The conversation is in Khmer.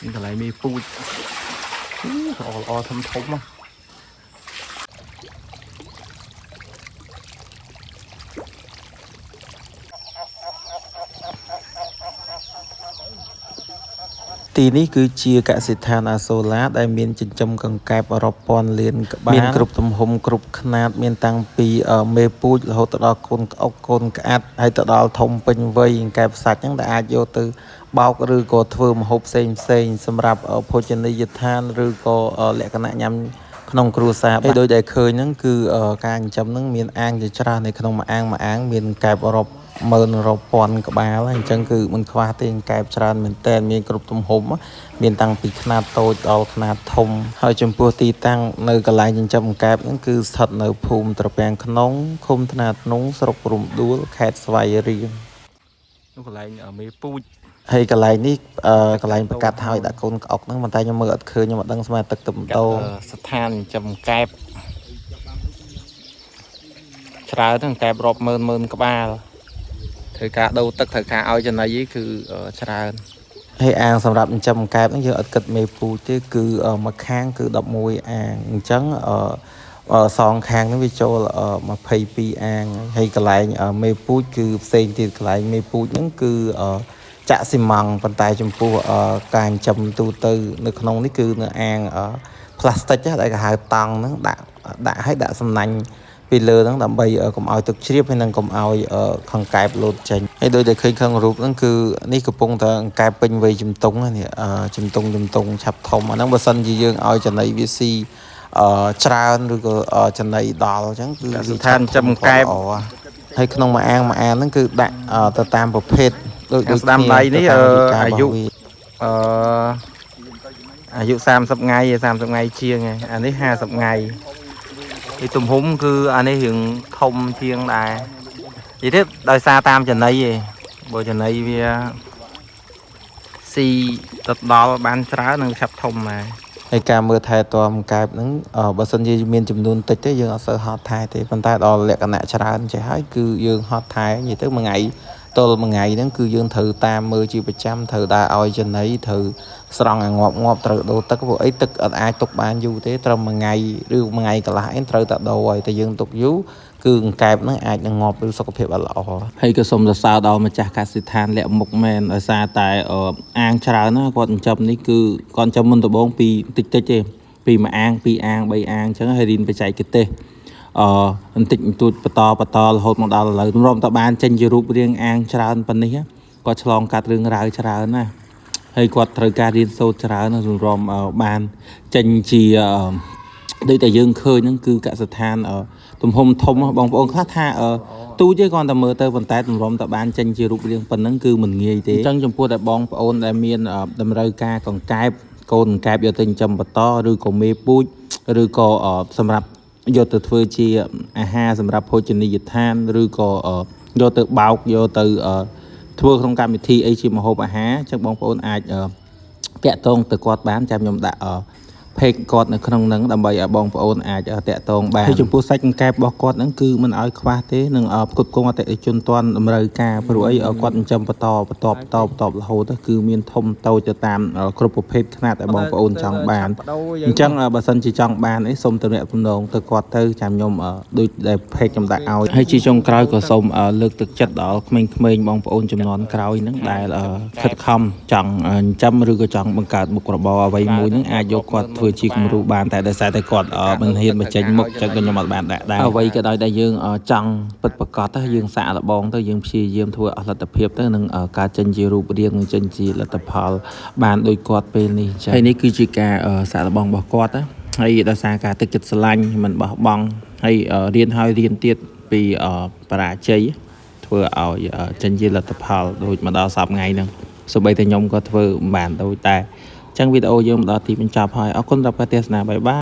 cái này mi pui thâm thủng á ទីនេះគឺជាកសិដ្ឋានអាសូឡាដែលមានចិញ្ចឹមកង្កែបរាប់ពាន់លានក្បាលមានគ្រប់ទំហំគ្រប់ខ្នាតមានតាំងពីមេពូជរហូតដល់កូនក្អុកកូនក្អាត់ហើយទៅដល់ធំពេញវ័យកង្កែបសាច់ហ្នឹងដែលអាចយកទៅបោកឬក៏ធ្វើម្ហូបផ្សេងសម្រាប់ភោជនីយដ្ឋានឬក៏លក្ខណៈញ៉ាំក្នុងគ្រួសារហើយដូចដែលឃើញហ្នឹងគឺការចិញ្ចឹមហ្នឹងមានអាងជាច្រើននៅក្នុងមួយអាងមានកែបរាប់ម៉ឺនរាប់ពាន់ក្បាលអញ្ចឹងគឺមិនខ្វះទេកែបច្រើនមែនតើមានគ្រប់ទំហំមានតាំងពីខ្នាតតូចដល់ខ្នាតធំហើយចំពោះទីតាំងនៅកន្លែងចិញ្ចឹមកែបហ្នឹងគឺស្ថិតនៅភូមិត្រពាំងក្នុងឃុំថ្នាតក្នុងស្រុករំដួលខេត្តស្វាយរៀងនោះកន្លែងមេពូជហើយកន្លែងនេះកន្លែងប្រកាសហើយដាក់កូនក្អុកហ្នឹងប៉ុន្តែខ្ញុំមើលអត់ឃើញខ្ញុំអត់ដឹងស្មើទឹកទៅម្ដងស្ថានចិញ្ចឹមកែបច្រើនហ្នឹងកែបរាប់ម៉ឺនក្បាលត្រូវការដូរទឹកត្រូវការឲ្យចំណីគឺច្រើនហើយអាងសម្រាប់ចិញ្ចឹមកែបហ្នឹងយើងអត់គិតមេពូជទេគឺមួយខាងគឺ11អាងអញ្ចឹងសងខាងហ្នឹងវាចូល22អាងហើយកន្លែងមេពូជគឺផ្សេងទៀតកន្លែងមេពូជហ្នឹងគឺចាក់ស៊ីម៉ង់ប៉ុន្តែចំពោះការចិញ្ចឹមទូទៅនៅក្នុងនេះគឺនៅអាងផ្លាស្ទិកដែលគេហៅតង់ហ្នឹងដាក់សំណាញ់ពីលើហ្នឹងដើម្បីកុំឲ្យទឹកជ្រាបហើយនឹងកុំឲ្យកង្កែបលោតចេញហើយដូចដែលឃើញក្នុងរូបហ្នឹងគឺនេះកំពុងតែកង្កែបពេញវ័យជំទង់នេះជំទង់ឆាប់ធំអាហ្នឹងបើសិនជាយើងឲ្យចំណីវាស៊ីច្រើនឬក៏ចំណីដល់អញ្ចឹងគឺស្ថានចិញ្ចឹមកែបហើយក្នុងមួយអាងហ្នឹងគឺដាក់ទៅតាមប្រភេទដូចស្ដាំដៃនេះអាយុ30ថ្ងៃជាងអានេះ50ថ្ងៃពីទំហំគឺអានេះរឿងធំជាងដែរនិយាយទៅដោយសារតាមចំណីឯងបើចំណីវាស៊ីទៅដល់បានច្រើននឹងឆាប់ធំដែរហើយការមើលថែទាំកែបហ្នឹងបើសិនជាមានចំនួនតិចទេយើងអត់សូវហត់ថែទេប៉ុន្តែដល់លក្ខណៈច្រើនចេះហើយគឺយើងហត់ថែនិយាយទៅមួយថ្ងៃទល់មួយថ្ងៃហ្នឹងគឺយើងត្រូវតាមមើលជាប្រចាំត្រូវដើរឲ្យចំណីត្រូវស្រង់ឲ្យងាប់ត្រូវដូរទឹកព្រោះអីទឹកអត់អាចទុកបានយូរទេត្រឹមមួយថ្ងៃឬមួយថ្ងៃកន្លះឯងត្រូវតែដូរឲ្យតែយើងទុកយូរគឺកង្កែបហ្នឹងអាចនឹងងាប់ឬសុខភាពអត់ល្អហើយក៏សូមសរសើរដល់ម្ចាស់កសិដ្ឋានលាក់មុខមែនដោយសារតែអាងច្រើនណាគាត់ចិញ្ចឹមនេះគឺគាត់ចិញ្ចឹមមុនដំបូងពីតិចទេពីមួយអាង2អាង3អាងអញ្ចឹងហើយរៀនបច្ចេកទេសបន្តិចបន្តួចបន្តរហូតមកដល់ឥឡូវរំតបានចេញជារូបរាងអាងច្រើនប៉ុណ្នេះគាត់ឆ្លងកាត់រឿងរ៉ាវច្រើនណាហើយគាត់ត្រូវការរៀនសូត្រច្រើនរំបានចេញជាដូចតែយើងឃើញហ្នឹងគឺកសិដ្ឋានទំហំធំបងប្អូនខ្លះថាទូចទេគ្រាន់តែមើលទៅប៉ុន្តែរំតបានចេញជារូបរាងប៉ុណ្ណឹងគឺមិនងាយទេអញ្ចឹងចំពោះតែបងប្អូនដែលមានតម្រូវការកង្កែបកូនកង្កែបយកទៅចិញ្ចឹមបន្តឬក៏មេពូជឬក៏សម្រាប់យកទៅធ្វើជាអាហារសម្រាប់ភោជនីយដ្ឋានឬក៏យកទៅបោកយកទៅធ្វើក្នុងកម្មវិធីអីជាម្ហូបអាហារអញ្ចឹងបងប្អូនអាចតាក់ទងទៅគាត់បានចាំខ្ញុំដាក់เพจគាត់នៅក្នុងហ្នឹងដើម្បីឲ្យបងប្អូនអាចតាក់ទងបានហើយចំពោះសាច់កង្កែបរបស់គាត់ហ្នឹងគឺមិនឲ្យខ្វះទេនឹងផ្គត់ផ្គង់អតិថិជនទាន់តម្រូវការព្រោះអីគាត់ចិញ្ចឹមបន្តរហូតគឺមានធំតូចទៅតាមគ្រប់ប្រភេទខ្នាតដែលបងប្អូនចង់បានអញ្ចឹងបើសិនជាចង់បានអីសូមទំនាក់ទំនងទៅគាត់ទៅចាំខ្ញុំដូចដែលเพจខ្ញុំដាក់ឲ្យហើយជាចុងក្រោយក៏សូមលើកទឹកចិត្តដល់ក្មេងៗបងប្អូនចំនួនក្រោយហ្នឹងដែលខិតខំចង់ចិញ្ចឹមឬក៏ចង់បង្កើតមុខរបរអ្វីមួយហ្នឹងអាចយកគាត់ធ្វើជាគំរូបានតែដោយសារតែគាត់មិនហ៊ានបញ្ចេញមុខចឹងខ្ញុំអត់បានដាក់ដែរអ្វីក៏ដោយដែលយើងចង់ពិតប្រាកដទៅយើងសាកល្បងទៅយើងព្យាយាមធ្វើអស់លទ្ធភាពទៅនឹងការចេញជារូបរាងនឹងចេញជាលទ្ធផលបានដោយគាត់ពេលនេះចឹងហើយនេះគឺជាការសាកល្បងរបស់គាត់ណាហើយដោយសារការទឹកចិត្តស្រឡាញ់មិនបោះបង់ហើយរៀនហើយរៀនទៀតពីបរាជ័យធ្វើឲ្យចេញជាលទ្ធផលដូចមកដល់សប្តាហ៍ថ្ងៃហ្នឹងសូម្បីតែខ្ញុំក៏ធ្វើមិនបានដូចតែអញ្ចឹងវីដេអូយើងមកដល់ទីបញ្ចប់ហើយអរគុណសម្រាប់ការទស្សនាបាយបាយ